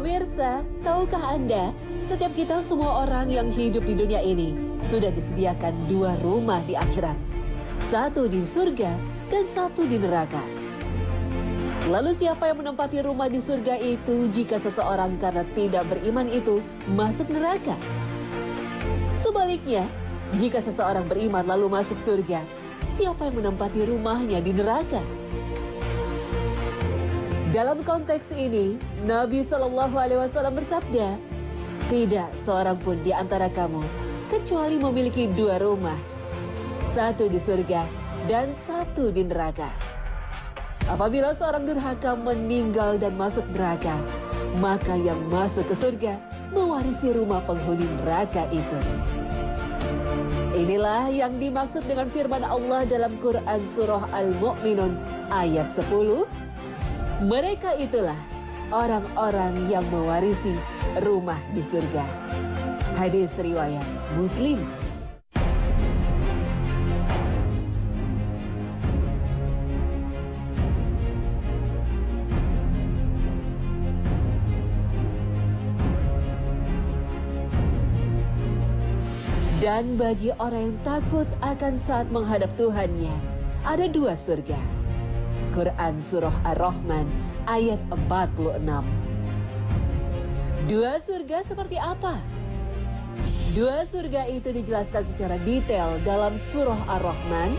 Pemirsa, tahukah Anda, setiap kita semua orang yang hidup di dunia ini sudah disediakan dua rumah di akhirat. Satu di surga dan satu di neraka. Lalu siapa yang menempati rumah di surga itu jika seseorang karena tidak beriman itu masuk neraka? Sebaliknya, jika seseorang beriman lalu masuk surga, siapa yang menempati rumahnya di neraka? Dalam konteks ini, Nabi SAW bersabda, tidak seorang pun di antara kamu kecuali memiliki dua rumah, satu di surga dan satu di neraka. Apabila seorang durhaka meninggal dan masuk neraka, maka yang masuk ke surga mewarisi rumah penghuni neraka itu. Inilah yang dimaksud dengan firman Allah dalam Quran Surah Al-Mu'minun ayat 10. Mereka itulah orang-orang yang mewarisi rumah di surga. Hadis riwayat Muslim. Dan bagi orang yang takut akan saat menghadap Tuhannya, ada dua surga. Quran Surah Ar-Rahman ayat 46. Dua surga seperti apa? Dua surga itu dijelaskan secara detail dalam Surah Ar-Rahman.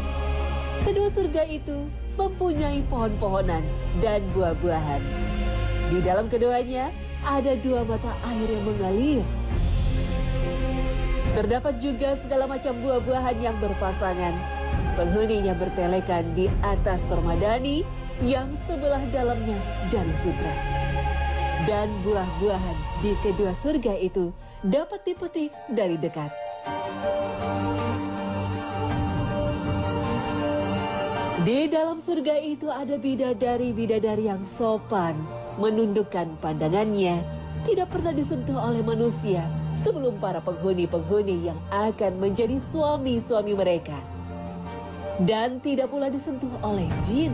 Kedua surga itu mempunyai pohon-pohonan dan buah-buahan. Di dalam keduanya ada dua mata air yang mengalir. Terdapat juga segala macam buah-buahan yang berpasangan. Penghuninya bertelekan di atas permadani yang sebelah dalamnya dari sutra. Dan buah-buahan di kedua surga itu dapat dipetik dari dekat. Di dalam surga itu ada bidadari-bidadari yang sopan, menundukkan pandangannya, tidak pernah disentuh oleh manusia sebelum para penghuni-penghuni yang akan menjadi suami-suami mereka. Dan tidak pula disentuh oleh jin.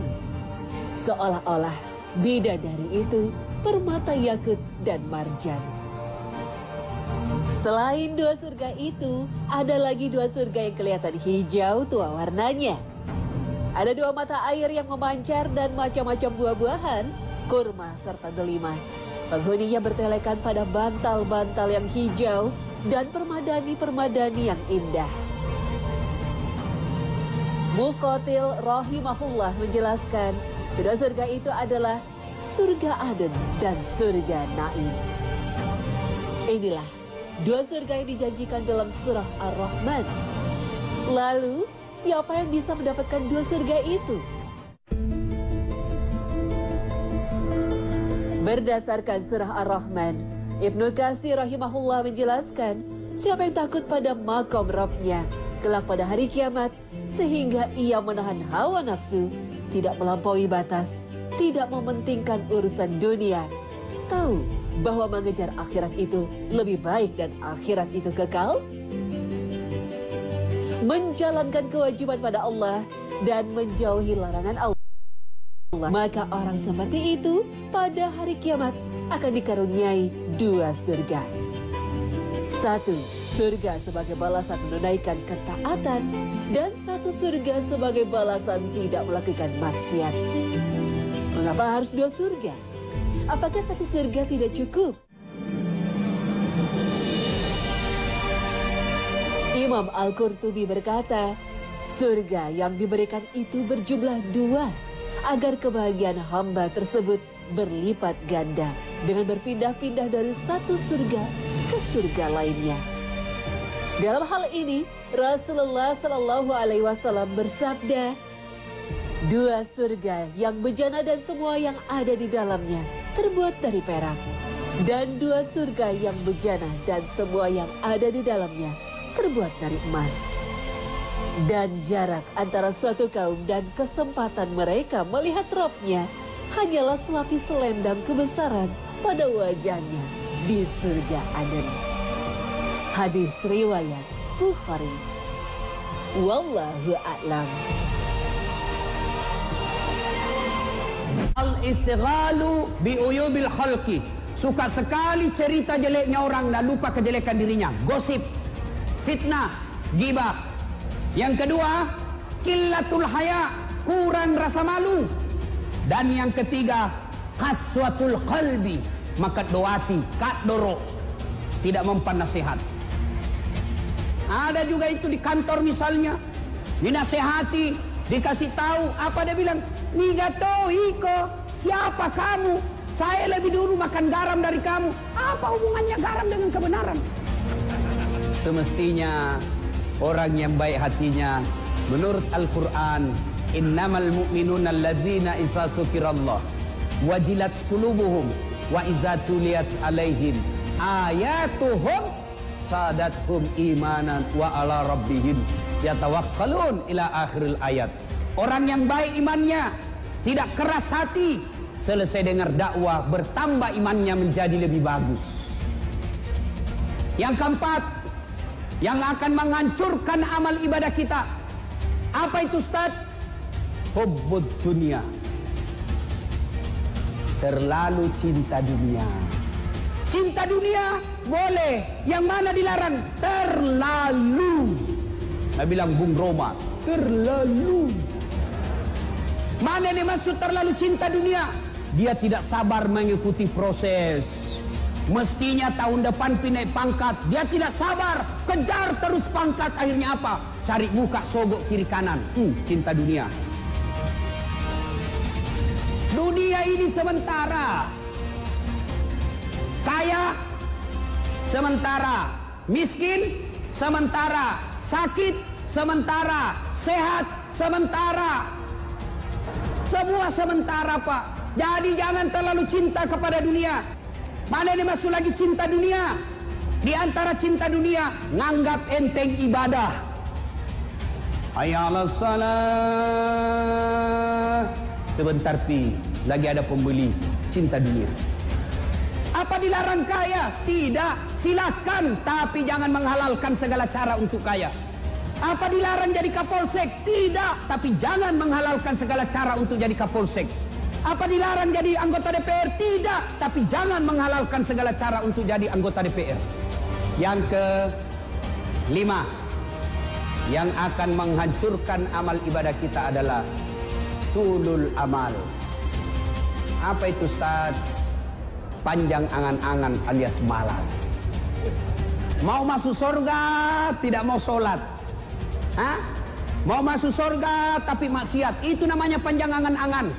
Seolah-olah bidadari itu permata yakut dan marjan. Selain dua surga itu, ada lagi dua surga yang kelihatan hijau tua warnanya. Ada dua mata air yang memancar dan macam-macam buah-buahan, kurma serta delima. Penghuninya bertelekan pada bantal-bantal yang hijau dan permadani-permadani yang indah. Muqatil rahimahullah menjelaskan, kedua surga itu adalah surga Aden dan surga Naim. Inilah dua surga yang dijanjikan dalam surah Ar-Rahman. Lalu, siapa yang bisa mendapatkan dua surga itu? Berdasarkan surah Ar-Rahman, Ibnu Katsir rahimahullah menjelaskan, siapa yang takut pada makom Rabbnya kelak pada hari kiamat, sehingga ia menahan hawa nafsu, tidak melampaui batas, tidak mementingkan urusan dunia, tahu bahwa mengejar akhirat itu lebih baik dan akhirat itu kekal, menjalankan kewajiban pada Allah dan menjauhi larangan Allah, maka orang seperti itu pada hari kiamat akan dikaruniai dua surga. Satu, surga sebagai balasan menunaikan ketaatan, dan satu surga sebagai balasan tidak melakukan maksiat. Mengapa harus dua surga? Apakah satu surga tidak cukup? Imam Al-Qurtubi berkata, surga yang diberikan itu berjumlah dua, agar kebahagiaan hamba tersebut berlipat ganda dengan berpindah-pindah dari satu surga ke surga lainnya. Dalam hal ini, Rasulullah SAW bersabda, dua surga yang bejana dan semua yang ada di dalamnya terbuat dari perak, dan dua surga yang bejana dan semua yang ada di dalamnya terbuat dari emas. Dan jarak antara suatu kaum dan kesempatan mereka melihat Rabb-nya hanyalah selapis selendang kebesaran pada wajahnya di surga Aden. Hadis riwayat Bukhari. Wallahu a'lam. Al-istighalu bi uyubil khalqi. Suka sekali cerita jeleknya orang dan lupa kejelekan dirinya. Gosip, fitnah, ghibah. Yang kedua, qillatul haya, kurang rasa malu. Dan yang ketiga, qaswatul qalbi, maka doati, kadoro, tidak mempan nasihat. Ada juga itu di kantor misalnya, dinasehati, dikasih tahu, apa dia bilang? Niga to iko, siapa kamu? Saya lebih dulu makan garam dari kamu. Apa hubungannya garam dengan kebenaran? Semestinya orang yang baik hatinya, menurut Al-Quran, innamal mu'minuna alladzina iza sukirallah wajilat qulubuhum wa iza tuliyat alaihim ayatuhum sadathum imanan wa ala rabbihim yatawakkalun ila akhiril ayat. Orang yang baik imannya, tidak keras hati, selesai dengar dakwah bertambah imannya menjadi lebih bagus. Yang keempat, yang akan menghancurkan amal ibadah kita, apa itu Ustaz? Hubbud dunia, terlalu cinta dunia. Cinta dunia boleh, yang mana dilarang? Terlalu. Saya bilang Bung Roma, terlalu. Mana yang dimaksud terlalu cinta dunia? Dia tidak sabar mengikuti proses. Mestinya tahun depan naik pangkat, dia tidak sabar, kejar terus pangkat. Akhirnya apa? Cari muka, sogok kiri kanan. Cinta dunia. Dunia ini sementara. Kaya sementara, miskin sementara, sakit sementara, sehat sementara. Semua sementara, Pak. Jadi jangan terlalu cinta kepada dunia. Mana yang dimaksud lagi cinta dunia? Di antara cinta dunia, nganggap enteng ibadah. Hayya 'alas salah. Sebentar pi, lagi ada pembeli. Cinta dunia. Apa dilarang kaya? Tidak, silakan, tapi jangan menghalalkan segala cara untuk kaya. Apa dilarang jadi kapolsek? Tidak, tapi jangan menghalalkan segala cara untuk jadi kapolsek. Apa dilarang jadi anggota DPR? Tidak, tapi jangan menghalalkan segala cara untuk jadi anggota DPR. Yang kelima, yang akan menghancurkan amal ibadah kita adalah tulul amal. Apa itu Ustaz? Panjang angan-angan alias malas. Mau masuk surga, tidak mau sholat. Mau masuk surga tapi maksiat. Itu namanya panjang angan-angan.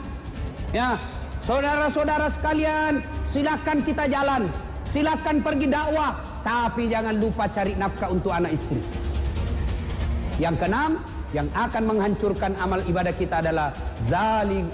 Ya, saudara-saudara sekalian, silakan kita jalan, silakan pergi dakwah, tapi jangan lupa cari nafkah untuk anak istri. Yang keenam, yang akan menghancurkan amal ibadah kita adalah zalim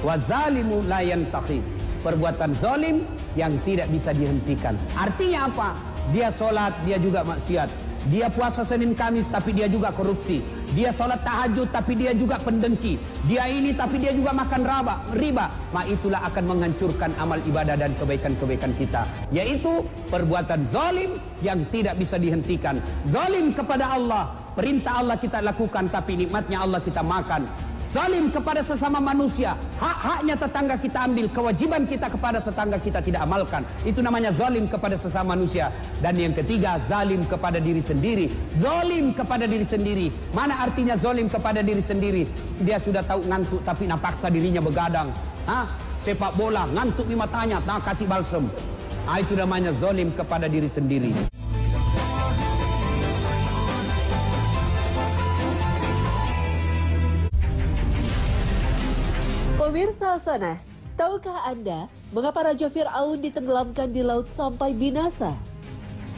wa zalimu la yantahi. Perbuatan zalim yang tidak bisa dihentikan. Artinya apa? Dia sholat, dia juga maksiat. Dia puasa Senin Kamis tapi dia juga korupsi. Dia sholat tahajud tapi dia juga pendengki. Dia ini tapi dia juga makan riba. Maka itulah akan menghancurkan amal ibadah dan kebaikan-kebaikan kita. Yaitu perbuatan zalim yang tidak bisa dihentikan. Zalim kepada Allah, perintah Allah kita lakukan tapi nikmatnya Allah kita makan. Zalim kepada sesama manusia, hak-haknya tetangga kita ambil, kewajiban kita kepada tetangga kita tidak amalkan. Itu namanya zalim kepada sesama manusia. Dan yang ketiga, zalim kepada diri sendiri. Zalim kepada diri sendiri. Mana artinya zalim kepada diri sendiri? Dia sudah tahu ngantuk tapi nak paksa dirinya begadang. Sepak bola, ngantuk di matanya, kasih balsem. Itu namanya zalim kepada diri sendiri. Pemirsa sana, tahukah Anda mengapa Raja Fir'aun ditenggelamkan di laut sampai binasa?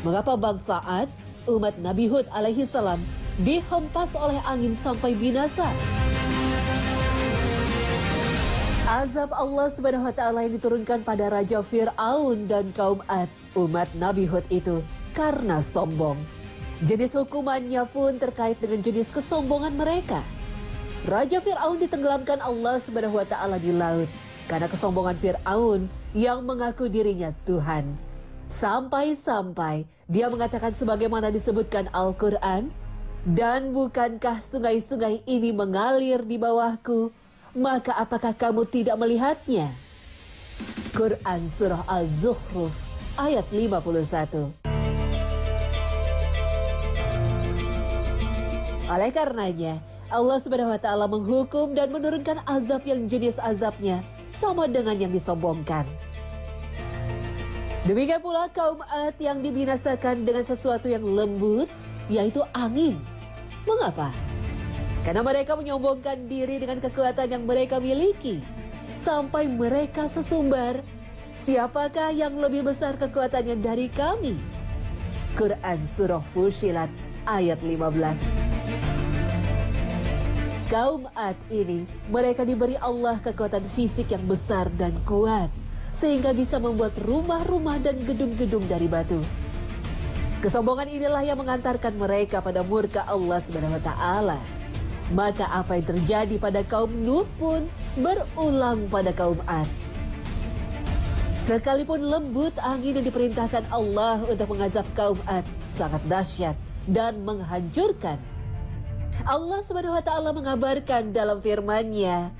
Mengapa bangsa Ad, umat Nabi Hud alaihi salam, dihempas oleh angin sampai binasa? Azab Allah Subhanahu wa taala yang diturunkan pada Raja Fir'aun dan kaum Ad, umat Nabi Hud itu karena sombong. Jenis hukumannya pun terkait dengan jenis kesombongan mereka. Raja Fir'aun ditenggelamkan Allah Subhanahu wa taala di laut karena kesombongan Fir'aun yang mengaku dirinya Tuhan. Sampai-sampai dia mengatakan sebagaimana disebutkan Al-Quran, "Dan bukankah sungai-sungai ini mengalir di bawahku? Maka apakah kamu tidak melihatnya?" Quran Surah Al-Zukhruf ayat 51. Oleh karenanya, Allah Subhanahu wa Ta'ala menghukum dan menurunkan azab yang jenis azabnya sama dengan yang disombongkan. Demikian pula kaum Ad yang dibinasakan dengan sesuatu yang lembut, yaitu angin. Mengapa? Karena mereka menyombongkan diri dengan kekuatan yang mereka miliki, sampai mereka sesumbar, siapakah yang lebih besar kekuatannya dari kami? Quran Surah Fussilat ayat 15. Kaum Ad ini, mereka diberi Allah kekuatan fisik yang besar dan kuat, sehingga bisa membuat rumah-rumah dan gedung-gedung dari batu. Kesombongan inilah yang mengantarkan mereka pada murka Allah Subhanahu wa Ta'ala. Maka apa yang terjadi pada kaum Nuh pun berulang pada kaum Ad. Sekalipun lembut angin yang diperintahkan Allah untuk mengazab kaum Ad sangat dahsyat dan menghancurkan. Allah Subhanahu wa Ta'ala mengabarkan dalam firman-Nya,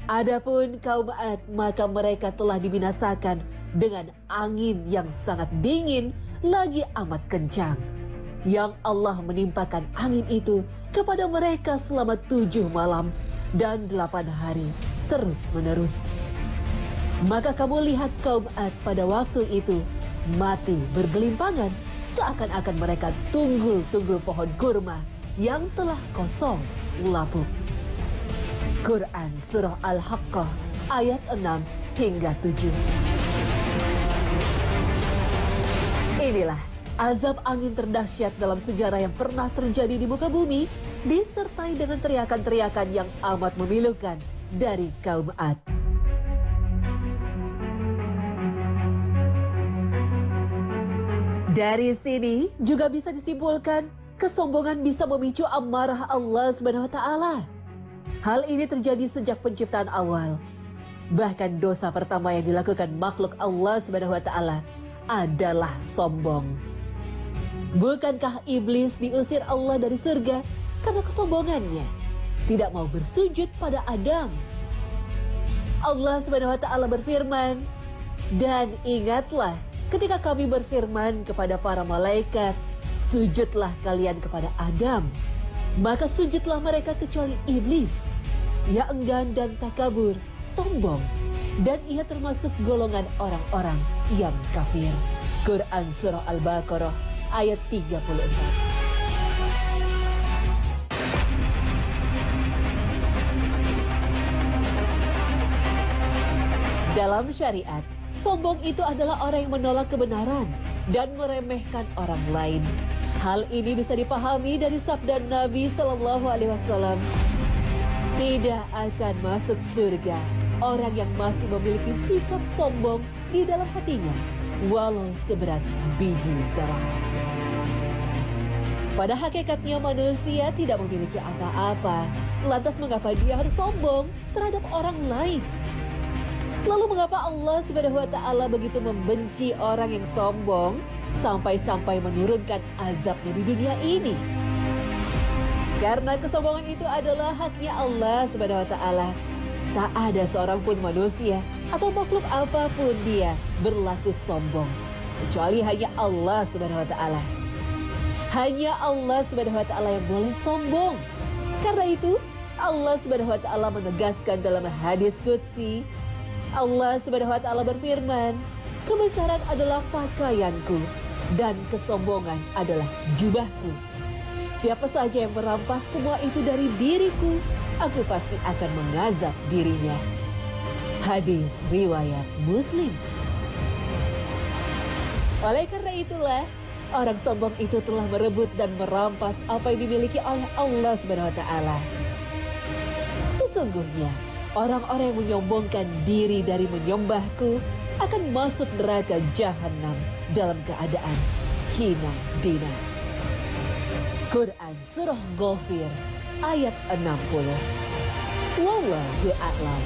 adapun kaum Ad maka mereka telah dibinasakan dengan angin yang sangat dingin lagi amat kencang, yang Allah menimpakan angin itu kepada mereka selama 7 malam dan 8 hari terus menerus. Maka kamu lihat kaum Ad pada waktu itu mati bergelimpangan, seakan-akan mereka tunggul-tunggul pohon kurma yang telah kosong lapuk. Quran Surah Al-Haqqah ayat 6 hingga 7. Inilah azab angin terdahsyat dalam sejarah yang pernah terjadi di muka bumi, disertai dengan teriakan-teriakan yang amat memilukan dari kaum Ad. Dari sini juga bisa disimpulkan, kesombongan bisa memicu amarah Allah Subhanahu wa Ta'ala. Hal ini terjadi sejak penciptaan awal. Bahkan dosa pertama yang dilakukan makhluk Allah Subhanahu wa Ta'ala adalah sombong. Bukankah iblis diusir Allah dari surga karena kesombongannya? Tidak mau bersujud pada Adam. Allah Subhanahu wa Ta'ala berfirman, dan ingatlah ketika kami berfirman kepada para malaikat, sujudlah kalian kepada Adam. Maka sujudlah mereka kecuali iblis. Ia enggan dan takabur, sombong. Dan ia termasuk golongan orang-orang yang kafir. Quran Surah Al-Baqarah ayat 34. Dalam syariat, sombong itu adalah orang yang menolak kebenaran dan meremehkan orang lain. Hal ini bisa dipahami dari sabda Nabi Shallallahu Alaihi Wasallam. Tidak akan masuk surga orang yang masih memiliki sikap sombong di dalam hatinya, walau seberat biji zarah. Pada hakikatnya manusia tidak memiliki apa-apa. Lantas mengapa dia harus sombong terhadap orang lain? Lalu mengapa Allah Subhanahu wa Ta'ala begitu membenci orang yang sombong sampai-sampai menurunkan azabnya di dunia ini? Karena kesombongan itu adalah haknya Allah Subhanahu wa Ta'ala. Tak ada seorang pun manusia atau makhluk apapun dia berlaku sombong, kecuali hanya Allah Subhanahu wa Ta'ala. Hanya Allah Subhanahu wa Ta'ala yang boleh sombong. Karena itu Allah Subhanahu wa Ta'ala menegaskan dalam hadis qudsi, Allah Subhanahu wa Ta'ala berfirman, kebesaran adalah pakaianku dan kesombongan adalah jubahku. Siapa saja yang merampas semua itu dari diriku, aku pasti akan mengazab dirinya. Hadis riwayat Muslim. Oleh karena itulah, orang sombong itu telah merebut dan merampas apa yang dimiliki oleh Allah Subhanahu wa Ta'ala. Sesungguhnya, orang-orang yang menyombongkan diri dari menyembahku akan masuk neraka jahanam dalam keadaan hina dina. Quran Surah Ghafir ayat 60. Wallahu a'lam.